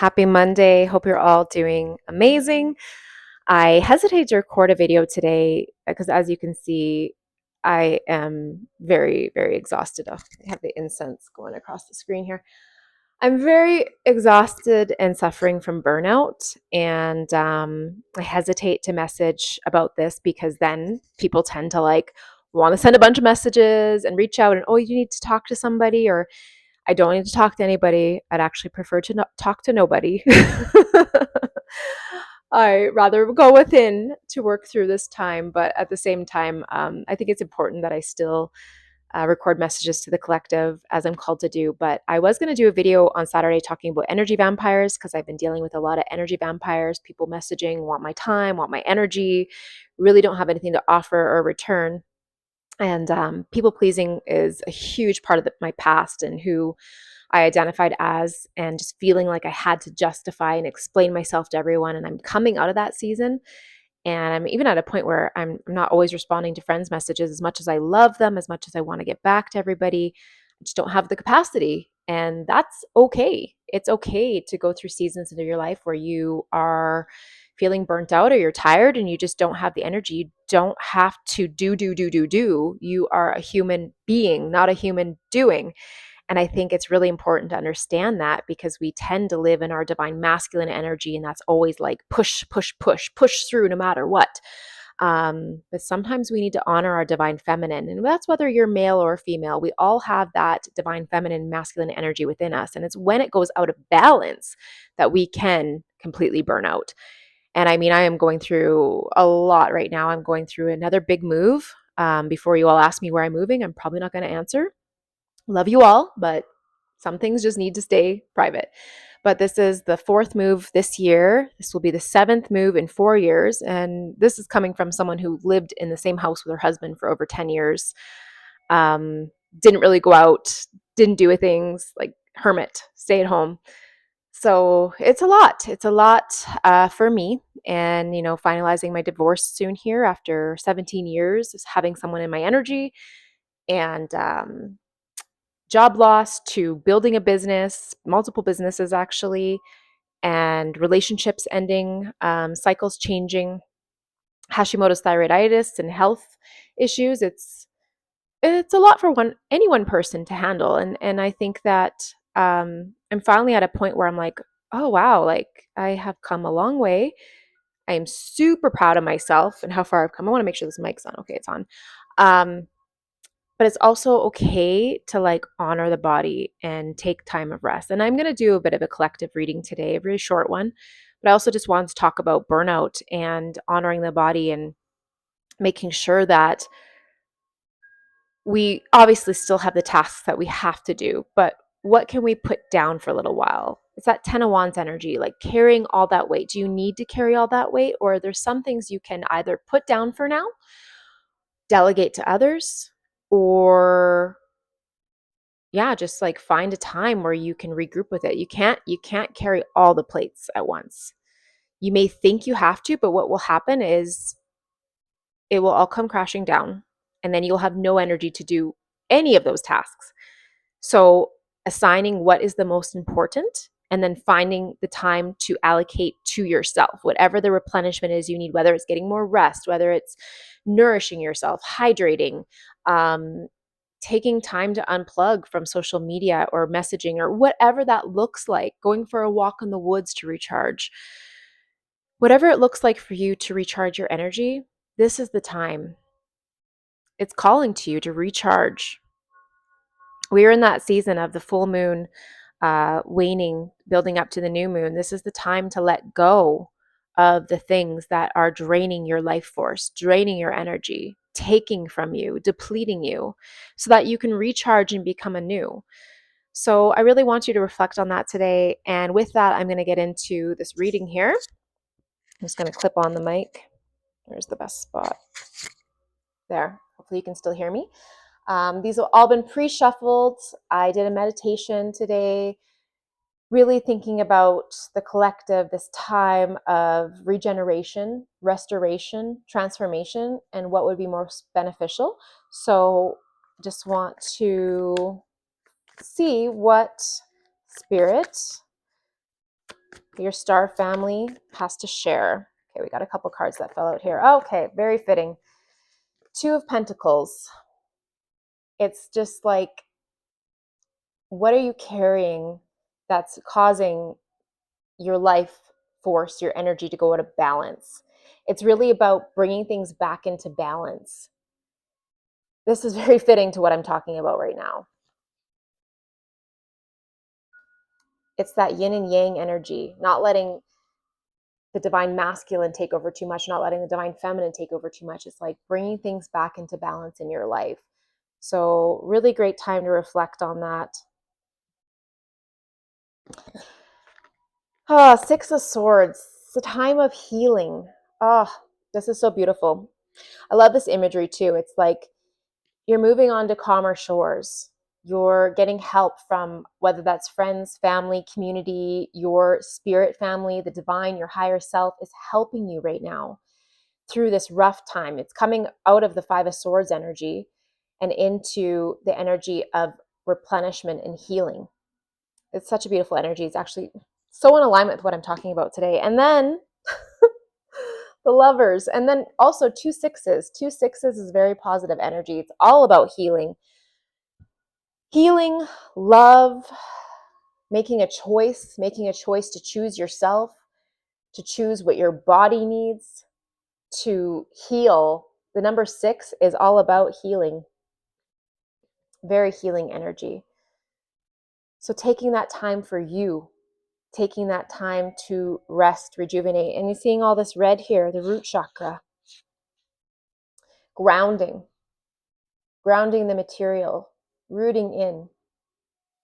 Happy Monday. Hope you're all doing amazing. I hesitate to record a video today because, as you can see, I am very, very exhausted. Oh, I have the incense going across the screen here. I'm very exhausted and suffering from burnout. And I hesitate to message about this because then people tend to want to send a bunch of messages and reach out and, oh, you need to talk to somebody, or I don't need to talk to anybody. I'd actually prefer to not talk to nobody. I rather go within to work through this time, but at the same time, I think it's important that I still record messages to the collective as I'm called to do. But I was going to do a video on Saturday talking about energy vampires because I've been dealing with a lot of energy vampires, people messaging, want my time, want my energy, really don't have anything to offer or return. And people pleasing is a huge part of my past and who I identified as, and just feeling like I had to justify and explain myself to everyone. And I'm coming out of that season. And I'm even at a point where I'm not always responding to friends' messages as much as I love them, as much as I want to get back to everybody. I just don't have the capacity. And that's okay. It's okay to go through seasons into your life where you are feeling burnt out or you're tired and you just don't have the energy. You don't have to do. You are a human being, not a human doing. And I think it's really important to understand that because we tend to live in our divine masculine energy, and that's always like push, push, push, push through no matter what. But sometimes we need to honor our divine feminine, and that's whether you're male or female. We all have that divine feminine, masculine energy within us, and it's when it goes out of balance that we can completely burn out. And I mean, I am going through a lot right now. I'm going through another big move. Before you all ask me where I'm moving, I'm probably not going to answer. Love you all, but some things just need to stay private. But this is the fourth move this year. This will be the seventh move in 4 years. And this is coming from someone who lived in the same house with her husband for over 10 years. Didn't really go out, didn't do things, like hermit, stay at home. So it's a lot. It's a lot for me. And, finalizing my divorce soon here after 17 years, is having someone in my energy and job loss to building a business, multiple businesses actually, and relationships ending, cycles changing, Hashimoto's thyroiditis and health issues. It's a lot for any one person to handle, and I think that I'm finally at a point where I'm like, oh wow, like I have come a long way. I am super proud of myself and how far I've come. I want to make sure this mic's on. Okay, it's on. Um, but it's also okay to honor the body and take time of rest. And I'm going to do a bit of a collective reading today, a very short one. But I also just want to talk about burnout and honoring the body and making sure that we obviously still have the tasks that we have to do, but what can we put down for a little while? It's that 10 of Wands energy, like carrying all that weight. Do you need to carry all that weight? Or are there some things you can either put down for now, delegate to others, or yeah, just find a time where you can regroup with it. You can't carry all the plates at once. You may think you have to, but what will happen is it will all come crashing down and then you'll have no energy to do any of those tasks. So, assigning what is the most important and then finding the time to allocate to yourself, whatever the replenishment is you need, whether it's getting more rest, whether it's nourishing yourself, hydrating, taking time to unplug from social media or messaging or whatever that looks like, going for a walk in the woods to recharge. Whatever it looks like for you to recharge your energy, this is the time. It's calling to you to recharge. We are in that season of the full moon waning, building up to the new moon. This is the time to let go of the things that are draining your life force, draining your energy, taking from you, depleting you, so that you can recharge and become anew. So I really want you to reflect on that today. And with that, I'm going to get into this reading here. I'm just going to clip on the mic. There's the best spot. There. Hopefully you can still hear me. These have all been pre-shuffled. I did a meditation today, really thinking about the collective, this time of regeneration, restoration, transformation, and what would be most beneficial. So just want to see what spirit Your star family has to share. Okay, we got a couple cards that fell out here. Okay, very fitting. Two of Pentacles. It's just like, what are you carrying that's causing your life force, your energy to go out of balance? It's really about bringing things back into balance. This is very fitting to what I'm talking about right now. It's that yin and yang energy, not letting the divine masculine take over too much, not letting the divine feminine take over too much. It's like bringing things back into balance in your life. So really great time to reflect on that. Six of Swords. It's a time of healing. This is so beautiful. I love this imagery too. It's like you're moving on to calmer shores. You're getting help from whether that's friends, family, community, your spirit family, the divine, your higher self is helping you right now through this rough time. It's coming out of the Five of Swords energy and into the energy of replenishment and healing. It's such a beautiful energy. It's actually so in alignment with what I'm talking about today. And then the Lovers, and then also two sixes. Two sixes is very positive energy. It's all about healing. Healing, love, making a choice to choose yourself, to choose what your body needs, to heal. The number 6 is all about healing. Very healing energy. So taking that time for you, taking that time to rest, rejuvenate. And you're seeing all this red here, the root chakra. Grounding the material, rooting in.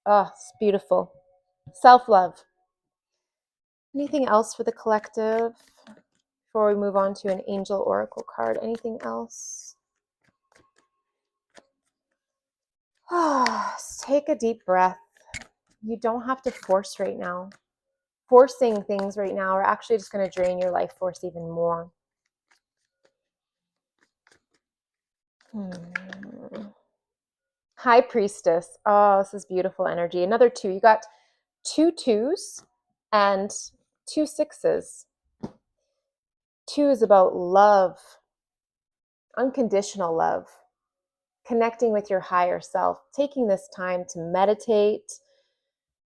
Oh, it's beautiful. Self-love. Anything else for the collective before we move on to an angel oracle card? Anything else? Take a deep breath. You don't have to force right now. Forcing things right now are actually just going to drain your life force even more. High Priestess. Oh, this is beautiful energy. Another 2. You got 2 2s and 2 6s. 2 is about love, unconditional love, connecting with your higher self, taking this time to meditate,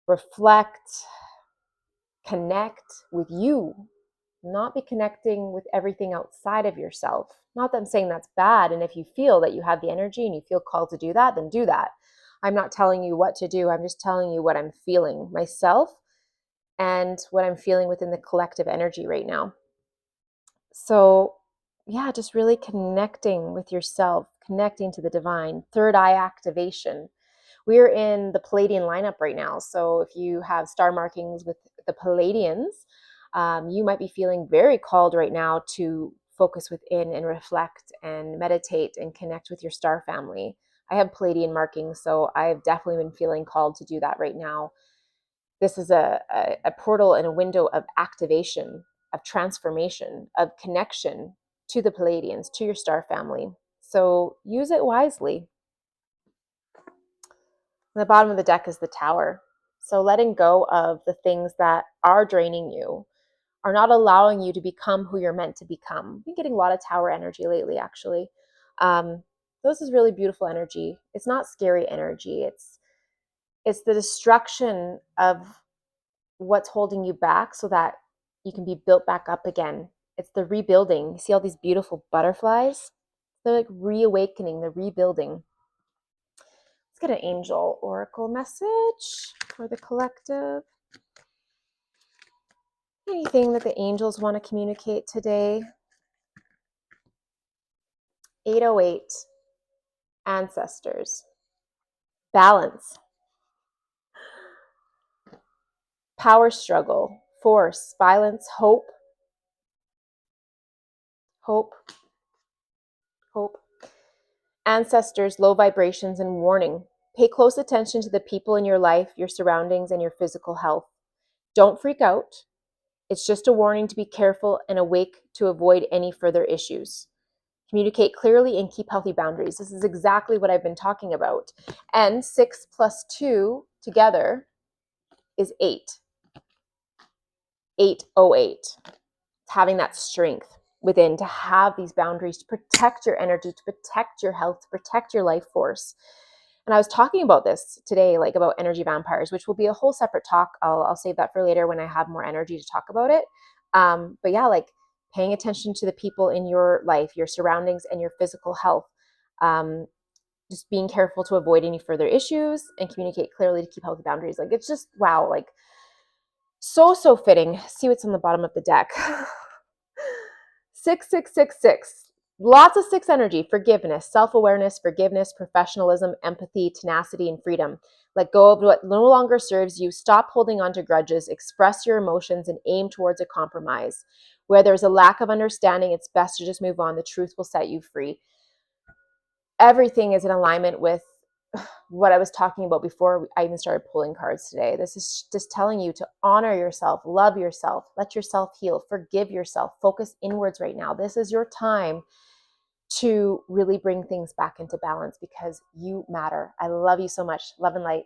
reflect, connect with you, not be connecting with everything outside of yourself. Not that I'm saying that's bad. And if you feel that you have the energy and you feel called to do that, then do that. I'm not telling you what to do. I'm just telling you what I'm feeling myself and what I'm feeling within the collective energy right now. So yeah, just really connecting with yourself, connecting to the divine. Third eye activation. We're in the Palladian lineup right now. So if you have star markings with the Palladians, you might be feeling very called right now to focus within and reflect and meditate and connect with your star family. I have Palladian markings, so I've definitely been feeling called to do that right now. This is a portal and a window of activation, of transformation, of connection to the Palladians, to your star family. So use it wisely. The bottom of the deck is the Tower. So letting go of the things that are draining you, are not allowing you to become who you're meant to become. I've been getting a lot of Tower energy lately, actually. This is really beautiful energy. It's not scary energy. It's the destruction of what's holding you back so that you can be built back up again. It's the rebuilding. You see all these beautiful butterflies? They're like reawakening, the rebuilding. Let's get an angel oracle message for the collective. Anything that the angels want to communicate today? 808, ancestors. Balance. Power struggle. Force. Violence. Hope. Hope. Hope. Ancestors, low vibrations, and warning. Pay close attention to the people in your life, your surroundings, and your physical health. Don't freak out. It's just a warning to be careful and awake to avoid any further issues. Communicate clearly and keep healthy boundaries. This is exactly what I've been talking about. And 6 plus 2 together is 8. 808. Having that strength within to have these boundaries, to protect your energy, to protect your health, to protect your life force. And I was talking about this today, like about energy vampires, which will be a whole separate talk. I'll save that for later when I have more energy to talk about it. But yeah, like paying attention to the people in your life, your surroundings, and your physical health. Just being careful to avoid any further issues and communicate clearly to keep healthy boundaries. Like it's just, wow, like so fitting. See what's on the bottom of the deck. 6666. Lots of six energy: forgiveness, self-awareness, forgiveness, professionalism, empathy, tenacity, and freedom. Let go of what no longer serves you. Stop holding on to grudges. Express your emotions and aim towards a compromise. Where there's a lack of understanding, it's best to just move on. The truth will set you free. Everything is in alignment with what I was talking about before I even started pulling cards today. This is just telling you to honor yourself, love yourself, let yourself heal, forgive yourself, focus inwards right now. This is your time to really bring things back into balance because you matter. I love you so much. Love and light.